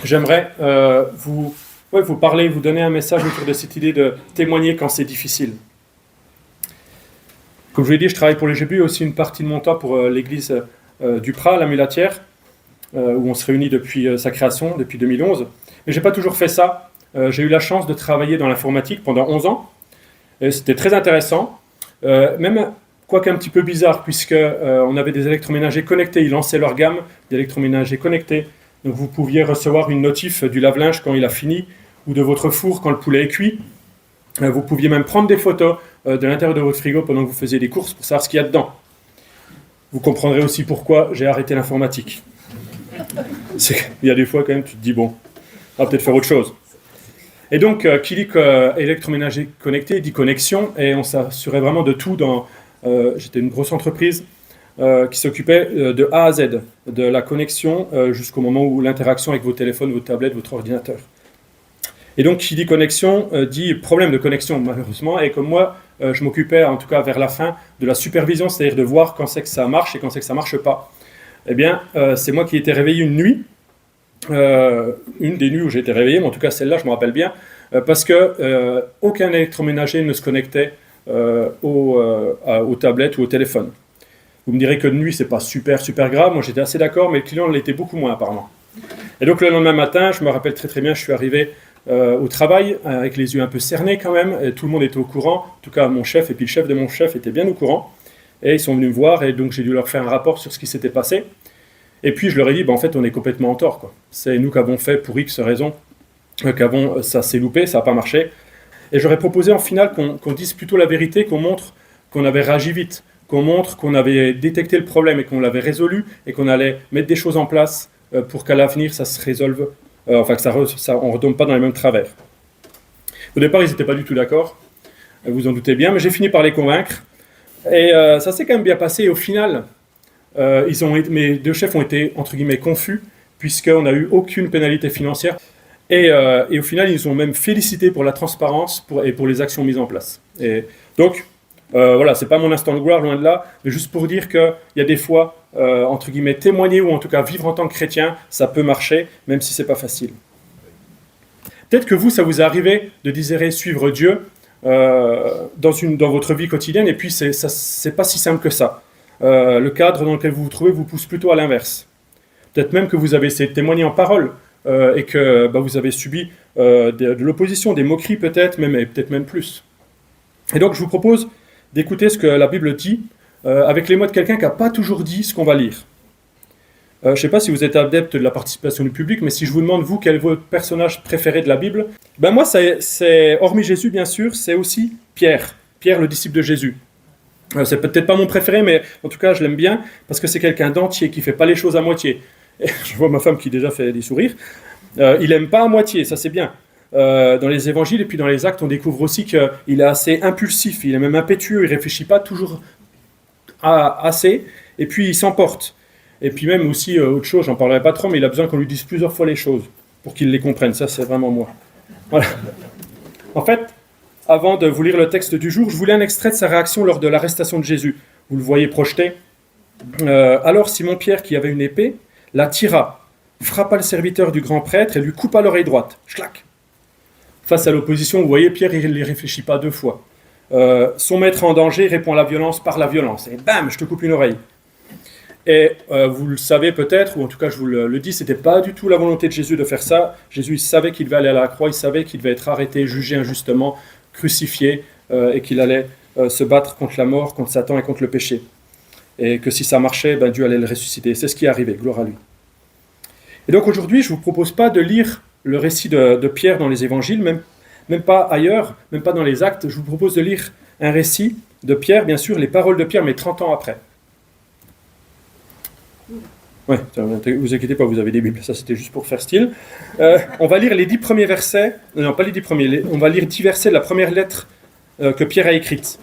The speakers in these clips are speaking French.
j'aimerais vous parler, vous donner un message autour de cette idée de témoigner quand c'est difficile. Comme je vous l'ai dit, je travaille pour les GBU, aussi une partie de mon temps pour l'église du Prat, la Mulatière, où on se réunit depuis sa création, depuis 2011. Mais je n'ai pas toujours fait ça. J'ai eu la chance de travailler dans l'informatique pendant 11 ans. Et c'était très intéressant, même quoique un petit peu bizarre, puisqu'on avait des électroménagers connectés. Ils lançaient leur gamme d'électroménagers connectés. Donc vous pouviez recevoir une notif du lave-linge quand il a fini, ou de votre four quand le poulet est cuit. Vous pouviez même prendre des photos de l'intérieur de votre frigo pendant que vous faisiez des courses pour savoir ce qu'il y a dedans. Vous comprendrez aussi pourquoi j'ai arrêté l'informatique. Il y a des fois quand même, tu te dis, bon, on va peut-être faire autre chose. Et donc, qui dit électroménager connecté, dit connexion, et on s'assurait vraiment de tout. J'étais une grosse entreprise qui s'occupait de A à Z, de la connexion jusqu'au moment où l'interaction avec vos téléphones, vos tablettes, votre ordinateur. Et donc, qui dit connexion, dit problème de connexion, malheureusement. Et comme moi, je m'occupais, en tout cas vers la fin, de la supervision, c'est-à-dire de voir quand c'est que ça marche et quand c'est que ça ne marche pas. Eh bien, c'est moi qui ai été réveillé une nuit, une des nuits où j'ai été réveillé, mais en tout cas celle-là, je me rappelle bien, parce que aucun électroménager ne se connectait aux tablettes ou au téléphone. Vous me direz que de nuit, c'est pas super grave. Moi, j'étais assez d'accord, mais le client l'était beaucoup moins, apparemment. Et donc, le lendemain matin, je me rappelle très bien, je suis arrivé au travail, avec les yeux un peu cernés quand même, et tout le monde était au courant, en tout cas mon chef, et puis le chef de mon chef était bien au courant, et ils sont venus me voir, et donc j'ai dû leur faire un rapport sur ce qui s'était passé, et puis je leur ai dit, en fait on est complètement en tort, quoi. C'est nous qui avons fait pour X raisons, ça s'est loupé, ça n'a pas marché, et j'aurais proposé en finale qu'on dise plutôt la vérité, qu'on montre qu'on avait réagi vite, qu'on montre qu'on avait détecté le problème, et qu'on l'avait résolu, et qu'on allait mettre des choses en place pour qu'à l'avenir ça se résolve, que on ne retombe pas dans les mêmes travers. Au départ, ils n'étaient pas du tout d'accord, vous en doutez bien, mais j'ai fini par les convaincre. Et ça s'est quand même bien passé. Et au final, mes deux chefs ont été, entre guillemets, confus, puisqu'on n'a eu aucune pénalité financière. Et au final, ils nous ont même félicité pour la transparence et pour les actions mises en place. Et donc, voilà, c'est pas mon instant de gloire, loin de là, mais juste pour dire qu'il y a des fois, entre guillemets, témoigner ou en tout cas vivre en tant que chrétien, ça peut marcher, même si c'est pas facile. Peut-être que vous, ça vous est arrivé de désirer suivre Dieu dans votre vie quotidienne, et puis c'est pas si simple que ça. Le cadre dans lequel vous vous trouvez vous pousse plutôt à l'inverse. Peut-être même que vous avez essayé de témoigner en parole, et que vous avez subi de l'opposition, des moqueries peut-être, et peut-être même plus. Et donc je vous propose d'écouter ce que la Bible dit, avec les mots de quelqu'un qui n'a pas toujours dit ce qu'on va lire. Je ne sais pas si vous êtes adepte de la participation du public, mais si je vous demande, vous, quel est votre personnage préféré de la Bible, moi, c'est hormis Jésus, bien sûr, c'est aussi Pierre, le disciple de Jésus. C'est peut-être pas mon préféré, mais en tout cas, je l'aime bien, parce que c'est quelqu'un d'entier, qui ne fait pas les choses à moitié. Et je vois ma femme qui déjà fait des sourires. Il n'aime pas à moitié, ça c'est bien. Dans les évangiles et puis dans les actes, on découvre aussi qu'il est assez impulsif, il est même impétueux, il ne réfléchit pas toujours assez, et puis il s'emporte. Et puis même aussi, autre chose, j'en parlerai pas trop, mais il a besoin qu'on lui dise plusieurs fois les choses pour qu'il les comprenne. Ça, c'est vraiment moi. Voilà. En fait, avant de vous lire le texte du jour, je voulais un extrait de sa réaction lors de l'arrestation de Jésus. Vous le voyez projeté. Alors Simon-Pierre, qui avait une épée, la tira, frappa le serviteur du grand prêtre et lui coupa l'oreille droite. Schlac. Face à l'opposition, vous voyez, Pierre, il ne réfléchit pas deux fois. Son maître en danger répond à la violence par la violence. Et bam, je te coupe une oreille. Et vous le savez peut-être, ou en tout cas je vous le dis, c'était pas du tout la volonté de Jésus de faire ça. Jésus, il savait qu'il devait aller à la croix, il savait qu'il devait être arrêté, jugé injustement, crucifié, et qu'il allait se battre contre la mort, contre Satan et contre le péché. Et que si ça marchait, Dieu allait le ressusciter. C'est ce qui est arrivé, gloire à lui. Et donc aujourd'hui, je ne vous propose pas de lire le récit de Pierre dans les évangiles, même pas ailleurs, même pas dans les actes. Je vous propose de lire un récit de Pierre, bien sûr, les paroles de Pierre, mais 30 ans après. Ouais, vous inquiétez pas, vous avez des Bibles, ça c'était juste pour faire style. On va lire les 10 premiers versets, non pas les 10 premiers, on va lire 10 versets de la première lettre que Pierre a écrite.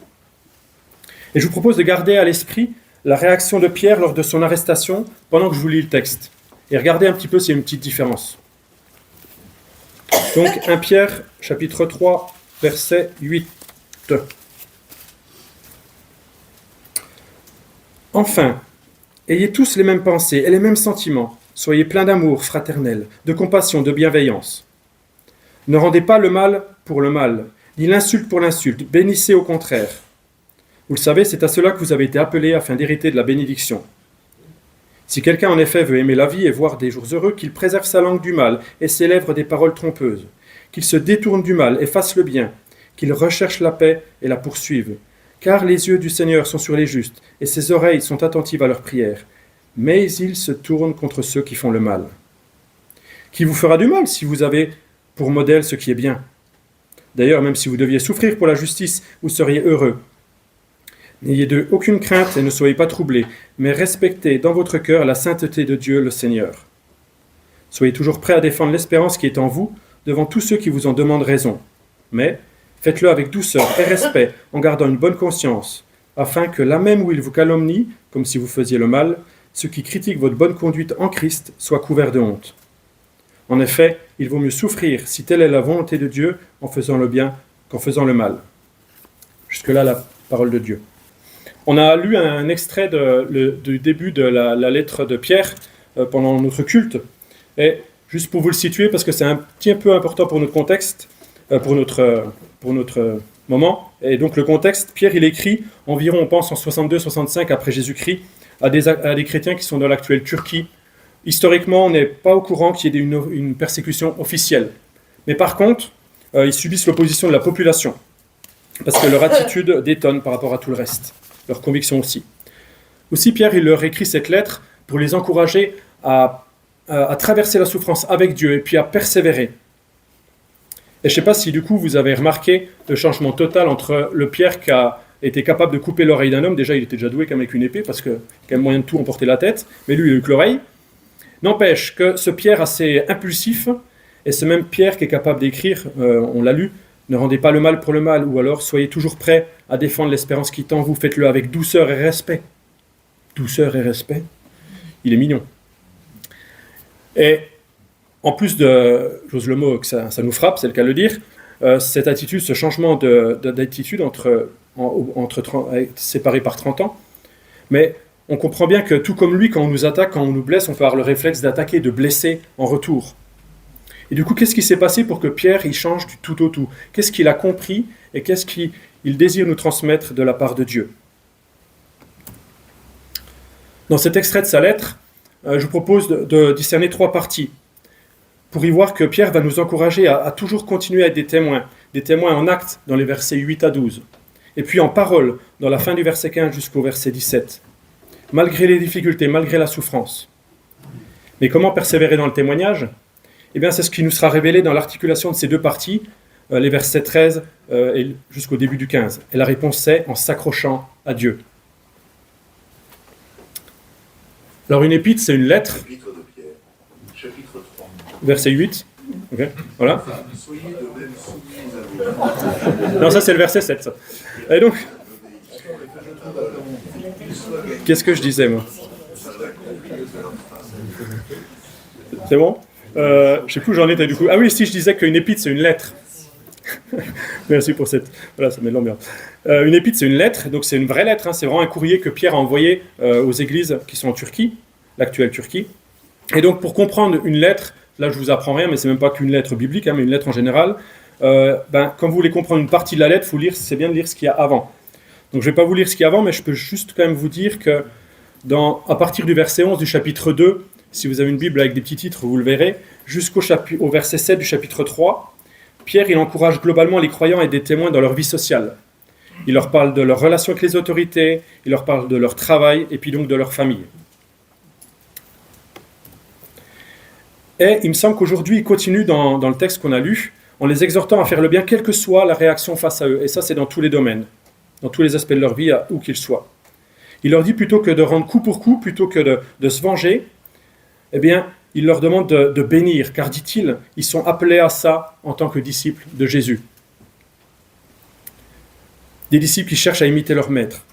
Et je vous propose de garder à l'esprit la réaction de Pierre lors de son arrestation pendant que je vous lis le texte. Et regardez un petit peu s'il y a une petite différence. Donc 1 Pierre, chapitre 3, verset 8. Enfin, ayez tous les mêmes pensées et les mêmes sentiments. Soyez pleins d'amour fraternel, de compassion, de bienveillance. Ne rendez pas le mal pour le mal, ni l'insulte pour l'insulte, bénissez au contraire. Vous le savez, c'est à cela que vous avez été appelés afin d'hériter de la bénédiction. Si quelqu'un en effet veut aimer la vie et voir des jours heureux, qu'il préserve sa langue du mal et ses lèvres des paroles trompeuses, qu'il se détourne du mal et fasse le bien, qu'il recherche la paix et la poursuive. Car les yeux du Seigneur sont sur les justes et ses oreilles sont attentives à leurs prières. Mais il se tourne contre ceux qui font le mal. Qui vous fera du mal si vous avez pour modèle ce qui est bien? D'ailleurs, même si vous deviez souffrir pour la justice, vous seriez heureux. N'ayez d'eux aucune crainte et ne soyez pas troublés, mais respectez dans votre cœur la sainteté de Dieu le Seigneur. Soyez toujours prêts à défendre l'espérance qui est en vous devant tous ceux qui vous en demandent raison. Mais faites-le avec douceur et respect, en gardant une bonne conscience, afin que là même où ils vous calomnient, comme si vous faisiez le mal, ceux qui critiquent votre bonne conduite en Christ soient couverts de honte. En effet, il vaut mieux souffrir, si telle est la volonté de Dieu, en faisant le bien qu'en faisant le mal. Jusque-là, la parole de Dieu. On a lu un extrait du début de la lettre de Pierre pendant notre culte. Et juste pour vous le situer, parce que c'est un petit peu important pour notre contexte, pour notre moment. Et donc le contexte, Pierre, il écrit environ, on pense, en 62-65 après Jésus-Christ, à des chrétiens qui sont dans l'actuelle Turquie. Historiquement, on n'est pas au courant qu'il y ait une persécution officielle. Mais par contre, ils subissent l'opposition de la population, parce que leur attitude détonne par rapport à tout le reste, leur conviction aussi. Aussi, Pierre, il leur écrit cette lettre pour les encourager à traverser la souffrance avec Dieu et puis à persévérer. Et je ne sais pas si du coup vous avez remarqué le changement total entre le Pierre qui a été capable de couper l'oreille d'un homme. Déjà, il était déjà doué comme avec une épée parce qu'il y a quand même moyen de tout emporter la tête, mais lui, il a eu que l'oreille. N'empêche que ce Pierre assez impulsif, et ce même Pierre qui est capable d'écrire, on l'a lu, ne rendez pas le mal pour le mal, ou alors soyez toujours prêts à défendre l'espérance qui est en vous, faites-le avec douceur et respect. Douceur et respect, il est mignon. Et en plus j'ose le mot, que ça nous frappe, c'est le cas de le dire, cette attitude, ce changement d'attitude séparé par 30 ans, mais on comprend bien que tout comme lui, quand on nous attaque, quand on nous blesse, on peut avoir le réflexe d'attaquer, de blesser en retour. Et du coup, qu'est-ce qui s'est passé pour que Pierre il change du tout au tout? Qu'est-ce qu'il a compris et qu'est-ce qu'il désire nous transmettre de la part de Dieu? Dans cet extrait de sa lettre, je vous propose de discerner 3 parties pour y voir que Pierre va nous encourager à toujours continuer à être des témoins en actes dans les versets 8 à 12, et puis en parole dans la fin du verset 15 jusqu'au verset 17, malgré les difficultés, malgré la souffrance. Mais comment persévérer dans le témoignage? Eh bien, c'est ce qui nous sera révélé dans l'articulation de ces 2 parties, les versets 13 et jusqu'au début du 15. Et la réponse c'est en s'accrochant à Dieu. Alors une épître, c'est une lettre. Chapitre de Pierre, chapitre 3. Verset 8. Okay. Voilà. Soyez de même soumis à vous. Non, ça c'est le verset 7. Ça. Et donc, qu'est-ce que je disais moi? C'est bon? Je sais plus où j'en étais du coup. Ah oui, si je disais qu'une épître c'est une lettre. Merci pour cette. Voilà, ça met de l'ambiance. Une épître c'est une lettre, donc c'est une vraie lettre. C'est vraiment un courrier que Pierre a envoyé aux églises qui sont en Turquie, l'actuelle Turquie. Et donc pour comprendre une lettre, là je vous apprends rien, mais c'est même pas qu'une lettre biblique, mais une lettre en général. Quand vous voulez comprendre une partie de la lettre, c'est bien de lire ce qu'il y a avant. Donc je vais pas vous lire ce qu'il y a avant, mais je peux juste quand même vous dire que à partir du verset 11 du chapitre 2, si vous avez une Bible avec des petits titres, vous le verrez, au verset 7 du chapitre 3, Pierre, il encourage globalement les croyants et des témoins dans leur vie sociale. Il leur parle de leur relation avec les autorités, il leur parle de leur travail et puis donc de leur famille. Et il me semble qu'aujourd'hui, il continue dans le texte qu'on a lu, en les exhortant à faire le bien, quelle que soit la réaction face à eux. Et ça, c'est dans tous les domaines, dans tous les aspects de leur vie, où qu'ils soient. Il leur dit plutôt que de rendre coup pour coup, plutôt que de se venger, eh bien, il leur demande de bénir, car, dit-il, ils sont appelés à ça en tant que disciples de Jésus. Des disciples qui cherchent à imiter leur maître.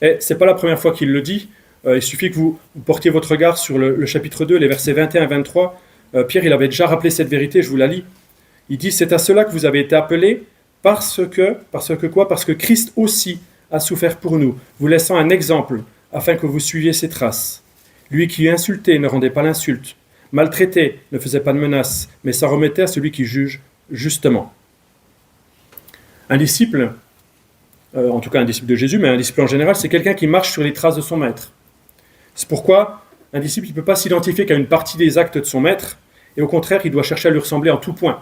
Et ce n'est pas la première fois qu'il le dit. Il suffit que vous portiez votre regard sur le chapitre 2, les versets 21 et 23. Pierre, il avait déjà rappelé cette vérité, je vous la lis. Il dit, c'est à cela que vous avez été appelés, parce que Christ aussi a souffert pour nous, vous laissant un exemple, afin que vous suiviez ses traces. Lui qui insultait, ne rendait pas l'insulte, maltraitait, ne faisait pas de menaces, mais s'en remettait à celui qui juge justement. Un disciple, en tout cas un disciple de Jésus, mais un disciple en général, c'est quelqu'un qui marche sur les traces de son maître. C'est pourquoi un disciple ne peut pas s'identifier qu'à une partie des actes de son maître, et au contraire, il doit chercher à lui ressembler en tout point.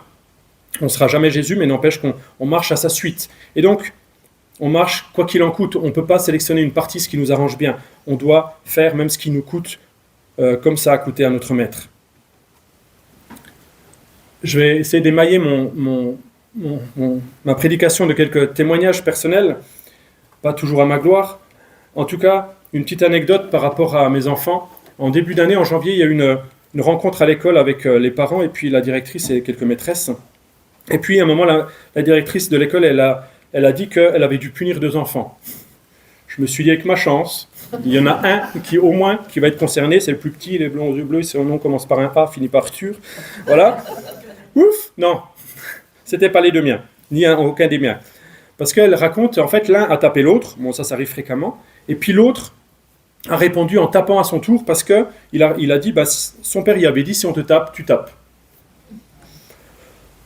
On ne sera jamais Jésus, mais n'empêche qu'on marche à sa suite. Et donc, on marche quoi qu'il en coûte. On ne peut pas sélectionner une partie, ce qui nous arrange bien. On doit faire même ce qui nous coûte, comme ça a coûté à notre maître. Je vais essayer d'émailler ma prédication de quelques témoignages personnels, pas toujours à ma gloire. En tout cas, une petite anecdote par rapport à mes enfants. En début d'année, en janvier, il y a eu une rencontre à l'école avec les parents et puis la directrice et quelques maîtresses. Et puis, à un moment, la directrice de l'école, elle a dit qu'elle avait dû punir 2 enfants. Je me suis dit, avec ma chance, il y en a un au moins qui va être concerné, c'est le plus petit, il est blond aux yeux bleus, son nom commence par un A, finit par Arthur. Voilà. Ouf, non, c'était pas les 2 miens, ni aucun des miens. Parce qu'elle raconte, en fait, l'un a tapé l'autre, bon ça arrive fréquemment, et puis l'autre a répondu en tapant à son tour parce qu'il a dit, son père y avait dit, si on te tape, tu tapes.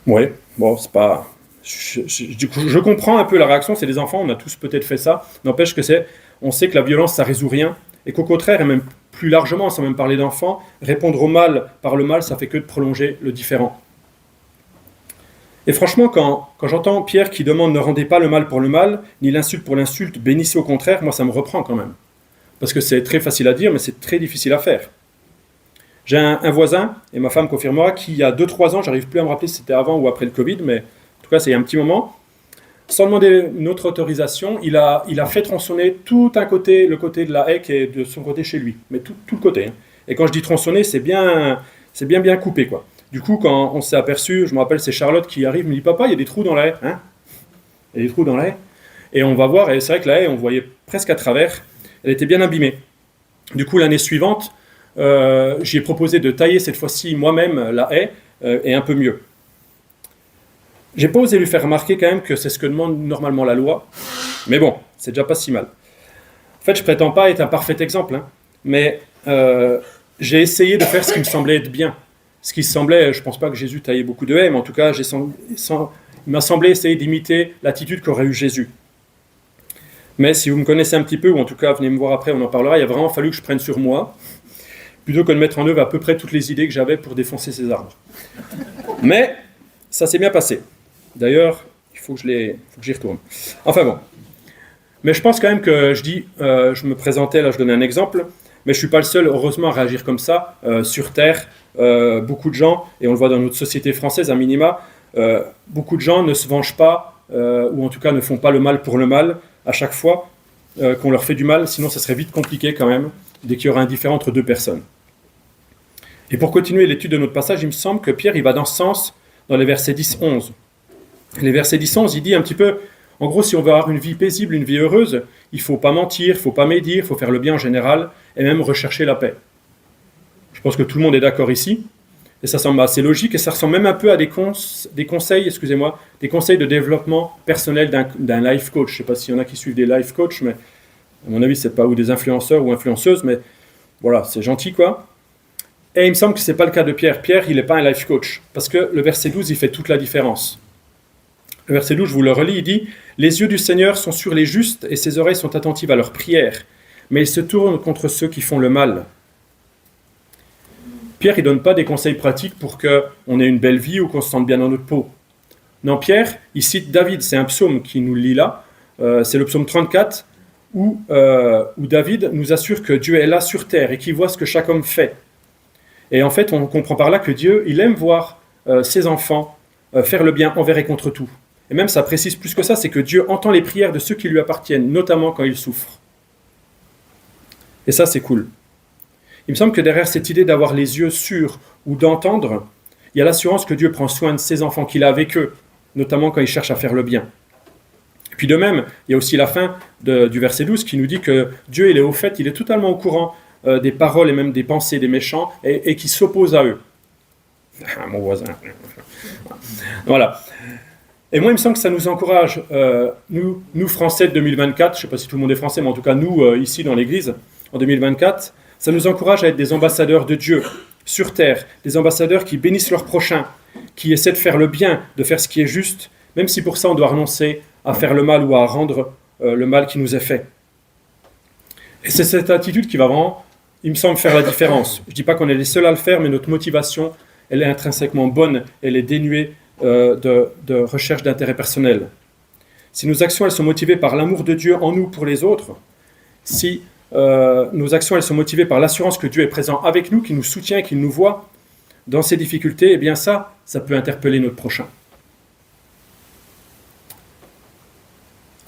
Ouais, bon, c'est pas... Je comprends un peu la réaction, c'est des enfants, on a tous peut-être fait ça, n'empêche on sait que la violence, ça résout rien, et qu'au contraire, et même plus largement, sans même parler d'enfants, répondre au mal par le mal, ça fait que de prolonger le différent. Et franchement, quand j'entends Pierre qui demande « Ne rendez pas le mal pour le mal, ni l'insulte pour l'insulte, bénissez au contraire », moi ça me reprend quand même. Parce que c'est très facile à dire, mais c'est très difficile à faire. J'ai un voisin, et ma femme confirmera, qui il y a 2-3 ans, j'arrive plus à me rappeler si c'était avant ou après le Covid, mais en tout cas c'est il y a un petit moment, sans demander notre autorisation, il a fait tronçonner tout un côté, le côté de la haie qui est de son côté chez lui, mais tout le côté. Hein. Et quand je dis tronçonner, c'est bien coupé, quoi. Du coup, quand on s'est aperçu, je me rappelle, c'est Charlotte qui arrive, me dit « Papa, il y a des trous dans la haie. Hein » Il y a des trous dans la haie. Et on va voir, et c'est vrai que la haie, on voyait presque à travers, elle était bien abîmée. Du coup, l'année suivante, j'ai proposé de tailler cette fois-ci moi-même la haie, et un peu mieux. J'ai pas osé lui faire remarquer quand même que c'est ce que demande normalement la loi, mais bon, c'est déjà pas si mal. En fait, je prétends pas être un parfait exemple, hein, mais j'ai essayé de faire ce qui me semblait être bien. Ce qui semblait, je pense pas que Jésus taillait beaucoup de haies, mais en tout cas, il m'a semblé essayer d'imiter l'attitude qu'aurait eu Jésus. Mais si vous me connaissez un petit peu, ou en tout cas, venez me voir après, on en parlera, il a vraiment fallu que je prenne sur moi, plutôt que de mettre en œuvre à peu près toutes les idées que j'avais pour défoncer ces arbres. Mais ça s'est bien passé. D'ailleurs, il faut que j'y retourne. Enfin bon. Mais je pense quand même que je me présentais, là je donnais un exemple, mais je ne suis pas le seul, heureusement, à réagir comme ça. Sur Terre, beaucoup de gens, et on le voit dans notre société française à minima, beaucoup de gens ne se vengent pas, ou en tout cas ne font pas le mal pour le mal, à chaque fois qu'on leur fait du mal, sinon ça serait vite compliqué quand même, dès qu'il y aura un différend entre 2 personnes. Et pour continuer l'étude de notre passage, il me semble que Pierre il va dans ce sens, dans les versets 10-11. Les versets 10-11, il dit un petit peu, en gros, si on veut avoir une vie paisible, une vie heureuse, il ne faut pas mentir, il ne faut pas médire, il faut faire le bien en général, et même rechercher la paix. Je pense que tout le monde est d'accord ici, et ça semble assez logique, et ça ressemble même un peu à des conseils de développement personnel d'un life coach. Je ne sais pas s'il y en a qui suivent des life coachs, mais à mon avis, c'est pas ou des influenceurs ou influenceuses, mais voilà, c'est gentil, quoi. Et il me semble que ce n'est pas le cas de Pierre. Pierre, il n'est pas un life coach, parce que le verset 12, il fait toute la différence. Le verset 12, je vous le relis, il dit « Les yeux du Seigneur sont sur les justes et ses oreilles sont attentives à leurs prières, mais il se tourne contre ceux qui font le mal. » Pierre, il ne donne pas des conseils pratiques pour qu'on ait une belle vie ou qu'on se sente bien dans notre peau. Non, Pierre, il cite David, c'est un psaume qui nous le lit là, c'est le psaume 34, où David nous assure que Dieu est là sur terre et qu'il voit ce que chaque homme fait. Et en fait, on comprend par là que Dieu, il aime voir ses enfants faire le bien envers et contre tout. Et même ça précise plus que ça, c'est que Dieu entend les prières de ceux qui lui appartiennent, notamment quand ils souffrent. Et ça, c'est cool. Il me semble que derrière cette idée d'avoir les yeux sûrs ou d'entendre, il y a l'assurance que Dieu prend soin de ses enfants, qu'il a avec eux, notamment quand ils cherchent à faire le bien. Et puis de même, il y a aussi la fin du verset 12 qui nous dit que Dieu, il est au fait, il est totalement au courant des paroles et même des pensées des méchants et qui s'opposent à eux. Ah, mon voisin. Voilà. Et moi, il me semble que ça nous encourage, nous Français de 2024, je ne sais pas si tout le monde est français, mais en tout cas nous, ici dans l'Église, en 2024, ça nous encourage à être des ambassadeurs de Dieu, sur terre, des ambassadeurs qui bénissent leur prochain, qui essaient de faire le bien, de faire ce qui est juste, même si pour ça on doit renoncer à faire le mal ou à rendre le mal qui nous est fait. Et c'est cette attitude qui va vraiment, il me semble, faire la différence. Je ne dis pas qu'on est les seuls à le faire, mais notre motivation, elle est intrinsèquement bonne, elle est dénuée de recherche d'intérêt personnel. Si nos actions, elles sont motivées par l'amour de Dieu en nous pour les autres, si nos actions, elles sont motivées par l'assurance que Dieu est présent avec nous, qu'il nous soutient, qu'il nous voit dans ces difficultés, eh bien ça peut interpeller notre prochain.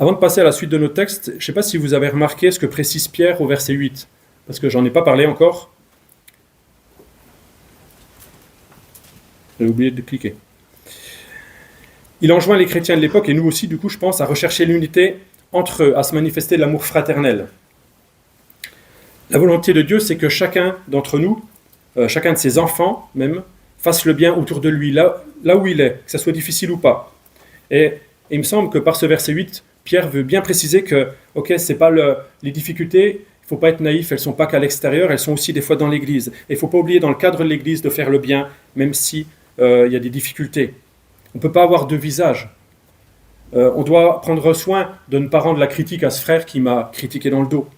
Avant de passer à la suite de nos textes, je ne sais pas si vous avez remarqué ce que précise Pierre au verset 8, parce que j'en ai pas parlé encore. J'ai oublié de cliquer. Il enjoint les chrétiens de l'époque, et nous aussi, du coup, je pense, à rechercher l'unité entre eux, à se manifester de l'amour fraternel. La volonté de Dieu, c'est que chacun d'entre nous, chacun de ses enfants même, fasse le bien autour de lui, là où il est, que ça soit difficile ou pas. Et il me semble que par ce verset 8, Pierre veut bien préciser que, ok, c'est pas les difficultés, il ne faut pas être naïf, elles ne sont pas qu'à l'extérieur, elles sont aussi des fois dans l'Église. Et il ne faut pas oublier dans le cadre de l'Église de faire le bien, même si il y a des difficultés. On ne peut pas avoir deux visages. On doit prendre soin de ne pas rendre la critique à ce frère qui m'a critiqué dans le dos.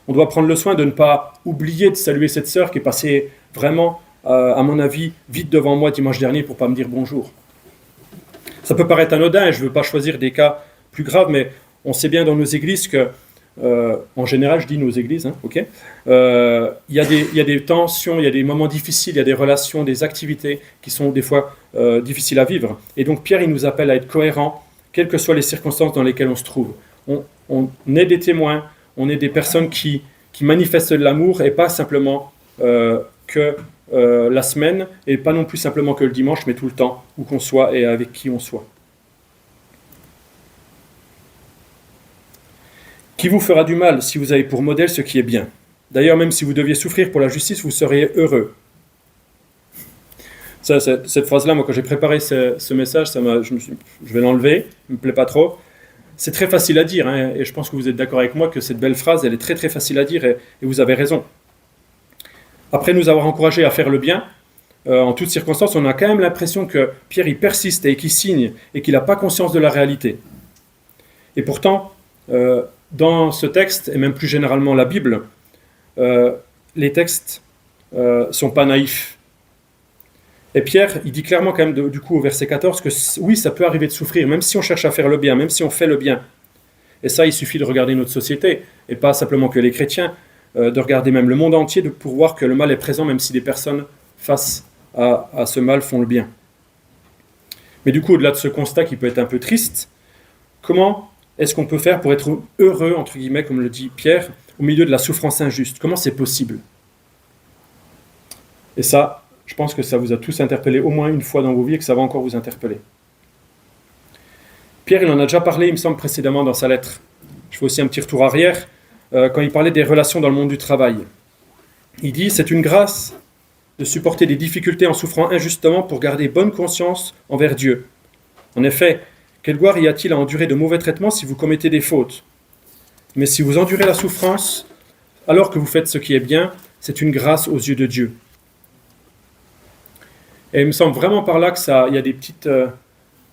On doit prendre le soin de ne pas oublier de saluer cette sœur qui est passée vraiment, à mon avis, vite devant moi dimanche dernier pour ne pas me dire bonjour. Ça peut paraître anodin, et je ne veux pas choisir des cas plus graves, mais on sait bien dans nos églises que, en général, je dis nos églises, il y a des tensions, il y a des moments difficiles, il y a des relations, des activités qui sont des fois difficiles à vivre. Et donc Pierre, il nous appelle à être cohérents, quelles que soient les circonstances dans lesquelles on se trouve. On est des témoins, on est des personnes qui manifestent de l'amour, et pas simplement que la semaine, et pas non plus simplement que le dimanche, mais tout le temps, où qu'on soit et avec qui on soit. Qui vous fera du mal si vous avez pour modèle ce qui est bien? D'ailleurs, même si vous deviez souffrir pour la justice, vous seriez heureux. Cette phrase-là, moi, quand j'ai préparé ce message, je vais l'enlever, il ne me plaît pas trop. C'est très facile à dire, et je pense que vous êtes d'accord avec moi que cette belle phrase, elle est très très facile à dire, et vous avez raison. Après nous avoir encouragés à faire le bien, en toutes circonstances, on a quand même l'impression que Pierre, il persiste et qu'il signe, et qu'il n'a pas conscience de la réalité. Et pourtant, dans ce texte, et même plus généralement la Bible, les textes ne sont pas naïfs. Et Pierre, il dit clairement quand même, du coup, au verset 14, que oui, ça peut arriver de souffrir, même si on cherche à faire le bien, même si on fait le bien. Et ça, il suffit de regarder notre société, et pas simplement que les chrétiens, de regarder même le monde entier, pour voir que le mal est présent, même si des personnes, face à ce mal, font le bien. Mais du coup, au-delà de ce constat qui peut être un peu triste, comment est-ce qu'on peut faire pour être heureux, entre guillemets, comme le dit Pierre, au milieu de la souffrance injuste? Comment c'est possible? Et ça, je pense que ça vous a tous interpellé au moins une fois dans vos vies et que ça va encore vous interpeller. Pierre, il en a déjà parlé, il me semble, précédemment dans sa lettre. Je fais aussi un petit retour arrière, quand il parlait des relations dans le monde du travail. Il dit « C'est une grâce de supporter des difficultés en souffrant injustement pour garder bonne conscience envers Dieu. En effet, quelle gloire y a-t-il à endurer de mauvais traitements si vous commettez des fautes? Mais si vous endurez la souffrance, alors que vous faites ce qui est bien, c'est une grâce aux yeux de Dieu. » Et il me semble vraiment par là que il y a des petites,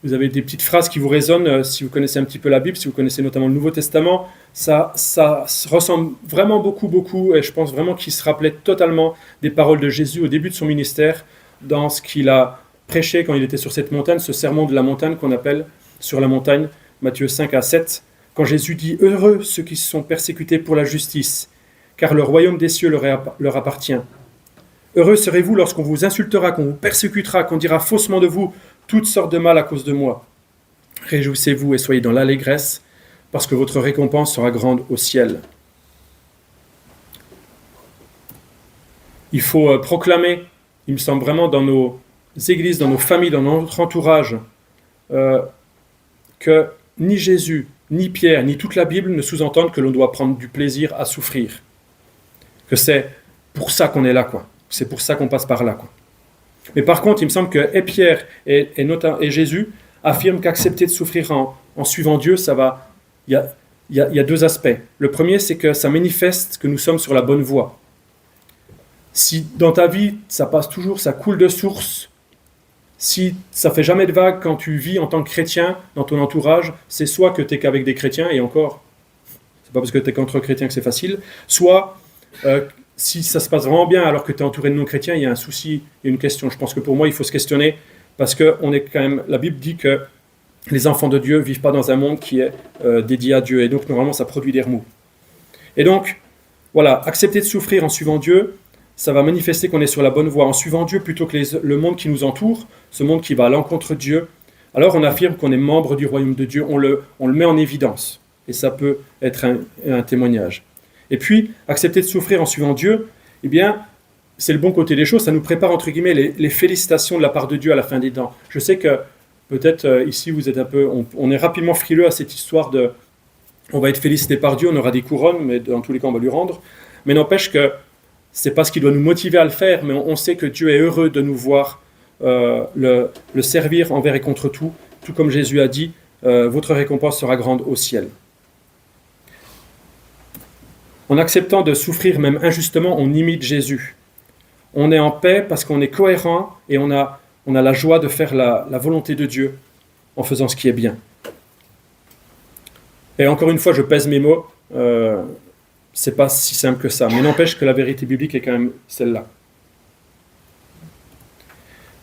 vous avez des petites phrases qui vous résonnent, si vous connaissez un petit peu la Bible, si vous connaissez notamment le Nouveau Testament, ça ressemble vraiment beaucoup, et je pense vraiment qu'il se rappelait totalement des paroles de Jésus au début de son ministère, dans ce qu'il a prêché quand il était sur cette montagne, ce sermon de la montagne qu'on appelle sur la montagne, Matthieu 5 à 7, quand Jésus dit « Heureux ceux qui sont persécutés pour la justice, car le royaume des cieux leur appartient. Heureux serez-vous lorsqu'on vous insultera, qu'on vous persécutera, qu'on dira faussement de vous toutes sortes de mal à cause de moi. Réjouissez-vous et soyez dans l'allégresse, parce que votre récompense sera grande au ciel. » Il faut proclamer, il me semble vraiment dans nos églises, dans nos familles, dans notre entourage, que ni Jésus, ni Pierre, ni toute la Bible ne sous-entendent que l'on doit prendre du plaisir à souffrir. Que c'est pour ça qu'on est là, quoi. C'est pour ça qu'on passe par là, quoi. Mais par contre, il me semble que et Pierre et Jésus affirment qu'accepter de souffrir en suivant Dieu, ça va. Il y a deux aspects. Le premier, c'est que ça manifeste que nous sommes sur la bonne voie. Si dans ta vie, ça passe toujours, ça coule de source, si ça fait jamais de vagues quand tu vis en tant que chrétien dans ton entourage, c'est soit que tu n'es qu'avec des chrétiens, et encore, c'est pas parce que tu es qu'entre chrétiens que c'est facile, soit si ça se passe vraiment bien alors que tu es entouré de non-chrétiens, il y a un souci, il y a une question. Je pense que pour moi, il faut se questionner, parce que on est quand même, la Bible dit que les enfants de Dieu ne vivent pas dans un monde qui est dédié à Dieu, et donc normalement ça produit des remous. Et donc, voilà, accepter de souffrir en suivant Dieu, ça va manifester qu'on est sur la bonne voie. En suivant Dieu plutôt que le monde qui nous entoure, ce monde qui va à l'encontre de Dieu, alors on affirme qu'on est membre du royaume de Dieu, on le met en évidence. Et ça peut être un témoignage. Et puis, accepter de souffrir en suivant Dieu, eh bien, c'est le bon côté des choses, ça nous prépare entre guillemets les félicitations de la part de Dieu à la fin des temps. Je sais que peut-être ici vous êtes un peu, on est rapidement frileux à cette histoire de, on va être félicité par Dieu, on aura des couronnes, mais dans tous les cas on va lui rendre. Mais n'empêche que c'est pas ce qui doit nous motiver à le faire, mais on sait que Dieu est heureux de nous voir le servir envers et contre tout comme Jésus a dit, votre récompense sera grande au ciel. En acceptant de souffrir même injustement, on imite Jésus. On est en paix parce qu'on est cohérent et on a la joie de faire la volonté de Dieu en faisant ce qui est bien. Et encore une fois, je pèse mes mots, c'est pas si simple que ça, mais n'empêche que la vérité biblique est quand même celle-là.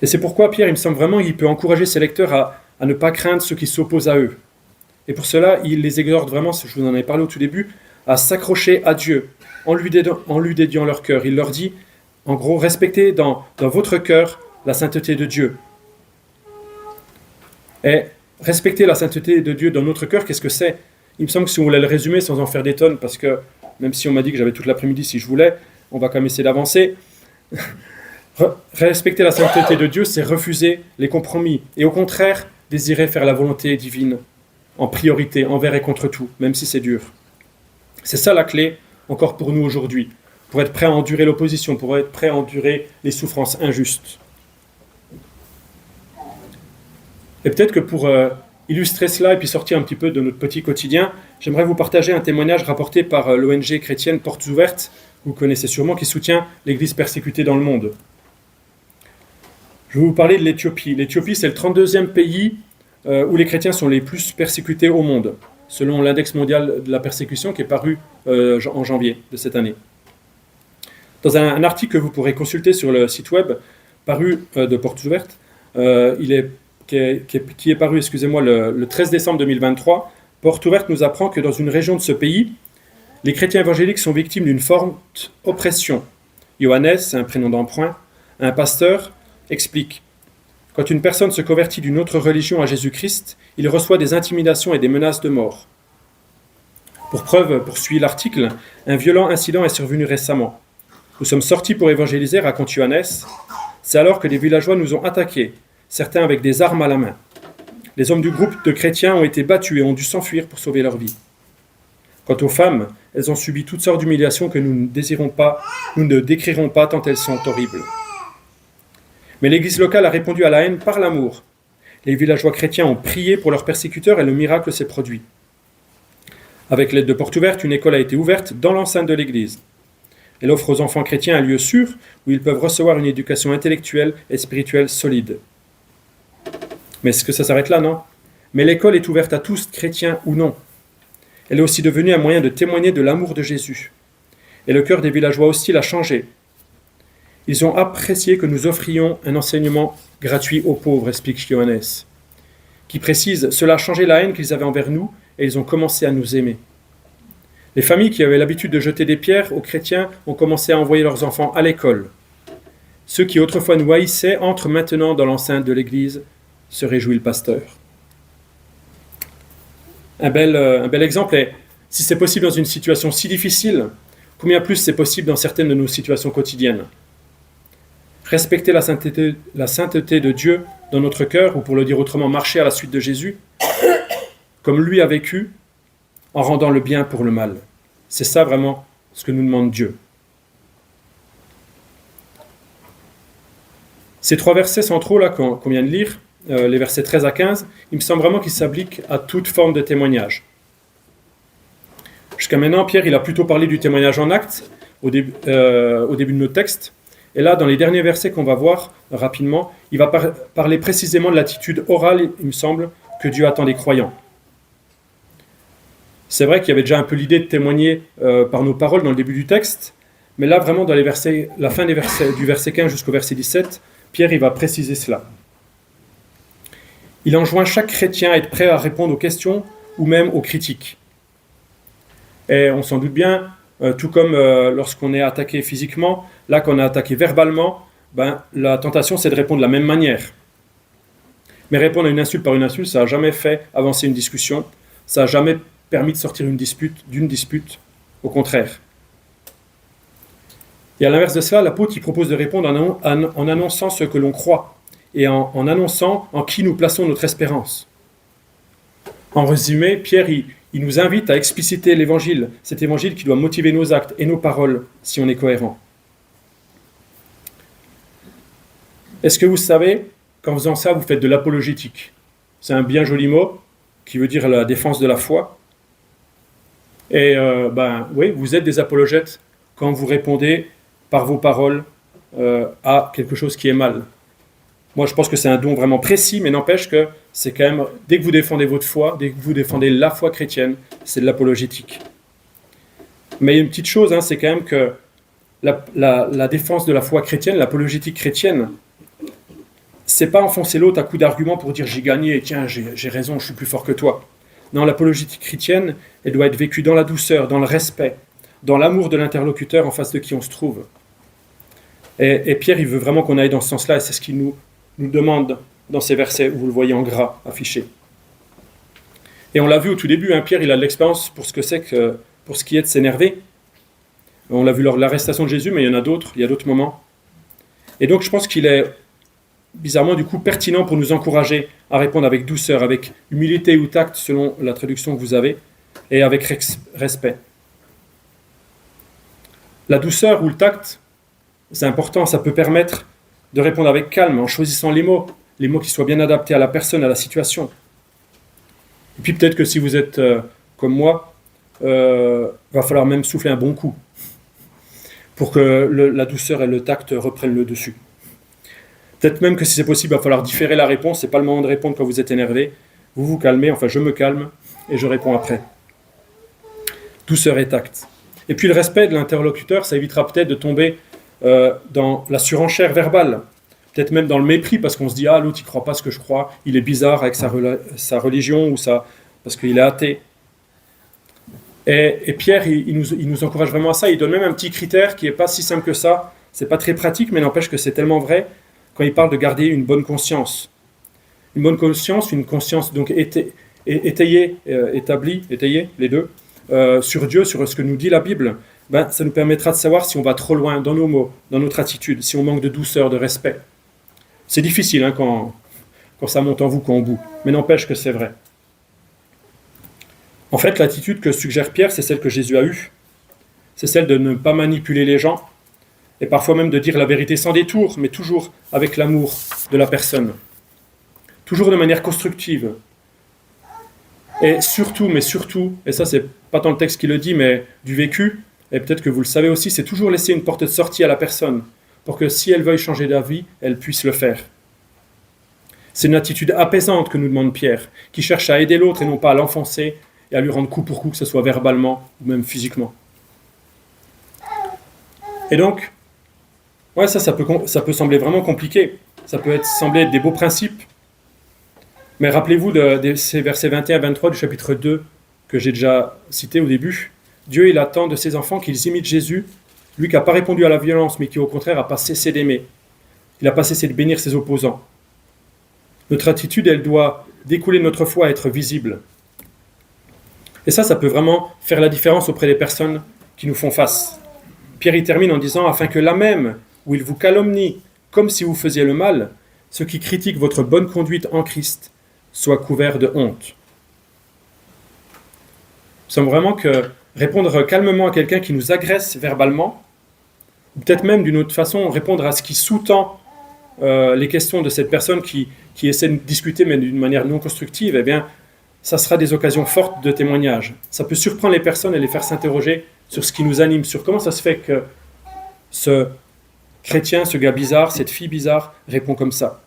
Et c'est pourquoi Pierre, il me semble vraiment, il peut encourager ses lecteurs à ne pas craindre ceux qui s'opposent à eux. Et pour cela, il les exhorte vraiment, je vous en avais parlé au tout début, à s'accrocher à Dieu, en lui dédiant leur cœur. Il leur dit, en gros, respectez dans votre cœur la sainteté de Dieu. Et respecter la sainteté de Dieu dans notre cœur, qu'est-ce que c'est ? Il me semble que si on voulait le résumer sans en faire des tonnes, parce que même si on m'a dit que j'avais toute l'après-midi si je voulais, on va quand même essayer d'avancer. Respecter la sainteté de Dieu, c'est refuser les compromis. Et au contraire, désirer faire la volonté divine en priorité, envers et contre tout, même si c'est dur. C'est ça la clé, encore pour nous aujourd'hui, pour être prêt à endurer l'opposition, pour être prêt à endurer les souffrances injustes. Et peut-être que pour illustrer cela et puis sortir un petit peu de notre petit quotidien, j'aimerais vous partager un témoignage rapporté par l'ONG chrétienne Portes Ouvertes, vous connaissez sûrement, qui soutient l'Église persécutée dans le monde. Je vais vous parler de l'Éthiopie. L'Éthiopie, c'est le 32e pays où les chrétiens sont les plus persécutés au monde, selon l'index mondial de la persécution qui est paru en janvier de cette année. Dans un article que vous pourrez consulter sur le site web paru de Portes Ouvertes, qui est paru le 13 décembre 2023, Portes Ouvertes nous apprend que dans une région de ce pays, les chrétiens évangéliques sont victimes d'une forte oppression. Johannes, un prénom d'emprunt, un pasteur, explique: quand une personne se convertit d'une autre religion à Jésus-Christ, il reçoit des intimidations et des menaces de mort. Pour preuve, poursuit l'article, un violent incident est survenu récemment. Nous sommes sortis pour évangéliser, raconte Johannes. C'est alors que des villageois nous ont attaqués, certains avec des armes à la main. Les hommes du groupe de chrétiens ont été battus et ont dû s'enfuir pour sauver leur vie. Quant aux femmes, elles ont subi toutes sortes d'humiliations que nous ne décrirons pas tant elles sont horribles. Mais l'Église locale a répondu à la haine par l'amour. Les villageois chrétiens ont prié pour leurs persécuteurs et le miracle s'est produit. Avec l'aide de Portes Ouvertes, une école a été ouverte dans l'enceinte de l'Église. Elle offre aux enfants chrétiens un lieu sûr où ils peuvent recevoir une éducation intellectuelle et spirituelle solide. Mais est-ce que ça s'arrête là, non ? Mais l'école est ouverte à tous, chrétiens ou non. Elle est aussi devenue un moyen de témoigner de l'amour de Jésus. Et le cœur des villageois hostiles a changé. Ils ont apprécié que nous offrions un enseignement gratuit aux pauvres, explique Johannes, qui précise: cela a changé la haine qu'ils avaient envers nous et ils ont commencé à nous aimer. Les familles qui avaient l'habitude de jeter des pierres aux chrétiens ont commencé à envoyer leurs enfants à l'école. Ceux qui autrefois nous haïssaient entrent maintenant dans l'enceinte de l'Église, se réjouit le pasteur. Un bel exemple est, si c'est possible dans une situation si difficile, combien plus c'est possible dans certaines de nos situations quotidiennes. Respecter la sainteté de Dieu dans notre cœur, ou pour le dire autrement, marcher à la suite de Jésus, comme lui a vécu, en rendant le bien pour le mal. C'est ça vraiment ce que nous demande Dieu. Ces 3 versets centraux là qu'on vient de lire, les versets 13 à 15, il me semble vraiment qu'ils s'appliquent à toute forme de témoignage. Jusqu'à maintenant, Pierre il a plutôt parlé du témoignage en actes au début de notre texte, Et là, dans les derniers versets qu'on va voir rapidement, il va parler précisément de l'attitude orale, il me semble, que Dieu attend des croyants. C'est vrai qu'il y avait déjà un peu l'idée de témoigner par nos paroles dans le début du texte, mais là, vraiment, dans les versets, la fin des versets, du verset 15 jusqu'au verset 17, Pierre il va préciser cela. Il enjoint chaque chrétien à être prêt à répondre aux questions ou même aux critiques. Et on s'en doute bien, tout comme lorsqu'on est attaqué physiquement, là qu'on est attaqué verbalement, la tentation c'est de répondre de la même manière. Mais répondre à une insulte par une insulte, ça n'a jamais fait avancer une discussion, ça n'a jamais permis de sortir d'une dispute, au contraire. Et à l'inverse de cela, l'apôtre il propose de répondre en annonçant ce que l'on croit et en annonçant en qui nous plaçons notre espérance. En résumé, Pierre il nous invite à expliciter l'évangile, cet évangile qui doit motiver nos actes et nos paroles si on est cohérent. Est-ce que vous savez, qu'en faisant ça, vous faites de l'apologétique? C'est un bien joli mot qui veut dire la défense de la foi. Et oui, vous êtes des apologètes quand vous répondez par vos paroles à quelque chose qui est mal. Moi, je pense que c'est un don vraiment précis, mais n'empêche que c'est quand même, dès que vous défendez votre foi, dès que vous défendez la foi chrétienne, c'est de l'apologétique. Mais il y a une petite chose, c'est quand même que la défense de la foi chrétienne, l'apologétique chrétienne, c'est pas enfoncer l'autre à coups d'arguments pour dire j'ai gagné, tiens, j'ai raison, je suis plus fort que toi. Non, l'apologétique chrétienne, elle doit être vécue dans la douceur, dans le respect, dans l'amour de l'interlocuteur en face de qui on se trouve. Et Pierre, il veut vraiment qu'on aille dans ce sens-là, et c'est ce qu'il nous demande dans ces versets où vous le voyez en gras affiché. Et on l'a vu au tout début, Pierre, il a de l'expérience pour ce que c'est que, pour ce qui est de s'énerver. On l'a vu lors de l'arrestation de Jésus, mais il y en a d'autres, il y a d'autres moments. Et donc je pense qu'il est bizarrement du coup pertinent pour nous encourager à répondre avec douceur, avec humilité ou tact selon la traduction que vous avez, et avec respect. La douceur ou le tact, c'est important, ça peut permettre de répondre avec calme, en choisissant les mots qui soient bien adaptés à la personne, à la situation. Et puis peut-être que si vous êtes comme moi, va falloir même souffler un bon coup pour que la douceur et le tact reprennent le dessus. Peut-être même que si c'est possible, il va falloir différer la réponse, c'est pas le moment de répondre quand vous êtes énervé. Vous vous calmez, enfin je me calme et je réponds après. Douceur et tact. Et puis le respect de l'interlocuteur, ça évitera peut-être de tomber dans la surenchère verbale, peut-être même dans le mépris, parce qu'on se dit « Ah, l'autre, il ne croit pas ce que je crois, il est bizarre avec sa religion, ou parce qu'il est athée. » Et Pierre, il nous encourage vraiment à ça, il donne même un petit critère qui n'est pas si simple que ça, c'est pas très pratique, mais n'empêche que c'est tellement vrai, quand il parle de garder une bonne conscience. Une bonne conscience, une conscience donc étayée, les deux, sur Dieu, sur ce que nous dit la Bible, ça nous permettra de savoir si on va trop loin dans nos mots, dans notre attitude, si on manque de douceur, de respect. C'est difficile quand ça monte en vous qu'en bout, mais n'empêche que c'est vrai. En fait, l'attitude que suggère Pierre, c'est celle que Jésus a eue. C'est celle de ne pas manipuler les gens, et parfois même de dire la vérité sans détour, mais toujours avec l'amour de la personne. Toujours de manière constructive. Et surtout, et ça c'est pas tant le texte qui le dit, mais du vécu, et peut-être que vous le savez aussi, c'est toujours laisser une porte de sortie à la personne, pour que si elle veuille changer d'avis, elle puisse le faire. C'est une attitude apaisante que nous demande Pierre, qui cherche à aider l'autre et non pas à l'enfoncer et à lui rendre coup pour coup, que ce soit verbalement ou même physiquement. Et donc, ça peut sembler vraiment compliqué, ça peut sembler être des beaux principes, mais rappelez-vous de ces versets 21-23 du chapitre 2 que j'ai déjà cité au début. Dieu, il attend de ses enfants qu'ils imitent Jésus, lui qui n'a pas répondu à la violence, mais qui au contraire n'a pas cessé d'aimer. Il n'a pas cessé de bénir ses opposants. Notre attitude, elle doit découler de notre foi, être visible. Et ça peut vraiment faire la différence auprès des personnes qui nous font face. Pierre y termine en disant « Afin que là même, où il vous calomnie, comme si vous faisiez le mal, ceux qui critiquent votre bonne conduite en Christ soient couverts de honte. » Nous sommes vraiment que répondre calmement à quelqu'un qui nous agresse verbalement, ou peut-être même d'une autre façon, répondre à ce qui sous-tend les questions de cette personne qui essaie de discuter mais d'une manière non constructive, eh bien, ça sera des occasions fortes de témoignage. Ça peut surprendre les personnes et les faire s'interroger sur ce qui nous anime, sur comment ça se fait que ce chrétien, ce gars bizarre, cette fille bizarre, répond comme ça.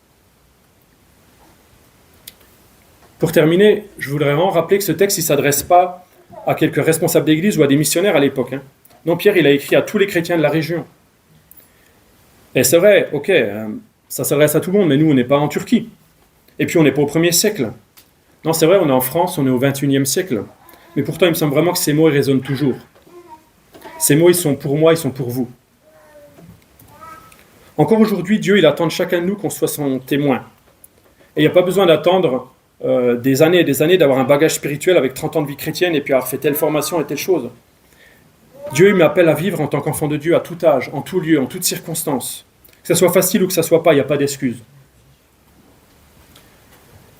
Pour terminer, je voudrais vraiment rappeler que ce texte, il ne s'adresse pas à quelques responsables d'église ou à des missionnaires à l'époque. Non, Pierre, il a écrit à tous les chrétiens de la région. Et c'est vrai, ok, ça s'adresse à tout le monde, mais nous, on n'est pas en Turquie. Et puis, on n'est pas au 1er siècle. Non, c'est vrai, on est en France, on est au 21e siècle. Mais pourtant, il me semble vraiment que ces mots, ils résonnent toujours. Ces mots, ils sont pour moi, ils sont pour vous. Encore aujourd'hui, Dieu, il attend de chacun de nous qu'on soit son témoin. Et il n'y a pas besoin d'attendre des années et des années, d'avoir un bagage spirituel avec 30 ans de vie chrétienne et puis avoir fait telle formation et telle chose. Dieu, il m'appelle à vivre en tant qu'enfant de Dieu à tout âge, en tout lieu, en toutes circonstances. Que ça soit facile ou que ça soit pas, il n'y a pas d'excuse.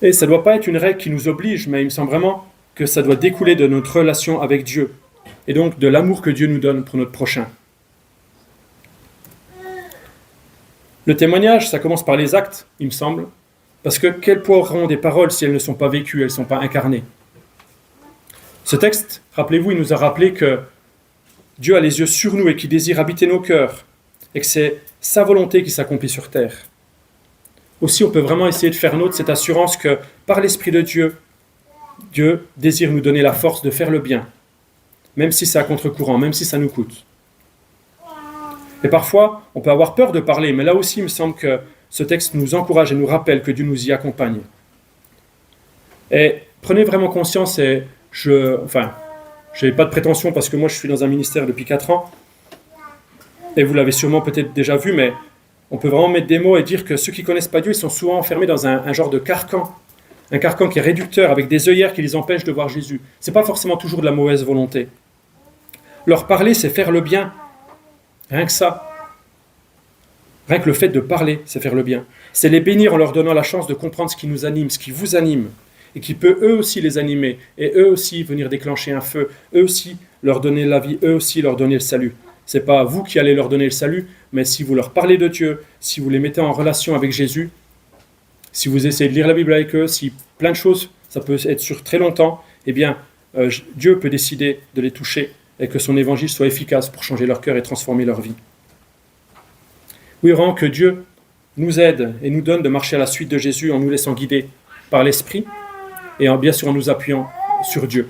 Et ça ne doit pas être une règle qui nous oblige, mais il me semble vraiment que ça doit découler de notre relation avec Dieu, et donc de l'amour que Dieu nous donne pour notre prochain. Le témoignage, ça commence par les actes, il me semble, parce que quel poids auront des paroles si elles ne sont pas vécues, elles ne sont pas incarnées. Ce texte, rappelez-vous, il nous a rappelé que Dieu a les yeux sur nous et qu'il désire habiter nos cœurs, et que c'est sa volonté qui s'accomplit sur terre. Aussi, on peut vraiment essayer de faire nôtre cette assurance que, par l'Esprit de Dieu, Dieu désire nous donner la force de faire le bien, même si c'est à contre-courant, même si ça nous coûte. Et parfois, on peut avoir peur de parler, mais là aussi, il me semble que ce texte nous encourage et nous rappelle que Dieu nous y accompagne. Et prenez vraiment conscience, et je n'ai pas de prétention parce que moi je suis dans un ministère depuis 4 ans, et vous l'avez sûrement peut-être déjà vu, mais on peut vraiment mettre des mots et dire que ceux qui ne connaissent pas Dieu, ils sont souvent enfermés dans un genre de carcan, un carcan qui est réducteur, avec des œillères qui les empêchent de voir Jésus. Ce n'est pas forcément toujours de la mauvaise volonté. Leur parler, c'est faire le bien. Rien que ça. Rien que le fait de parler, c'est faire le bien. C'est les bénir en leur donnant la chance de comprendre ce qui nous anime, ce qui vous anime, et qui peut eux aussi les animer, et eux aussi venir déclencher un feu, eux aussi leur donner la vie, eux aussi leur donner le salut. Ce n'est pas vous qui allez leur donner le salut, mais si vous leur parlez de Dieu, si vous les mettez en relation avec Jésus, si vous essayez de lire la Bible avec eux, si plein de choses, ça peut être sur très longtemps, eh bien, Dieu peut décider de les toucher et que son évangile soit efficace pour changer leur cœur et transformer leur vie. Oui, vraiment que Dieu nous aide et nous donne de marcher à la suite de Jésus en nous laissant guider par l'Esprit et bien sûr en nous appuyant sur Dieu.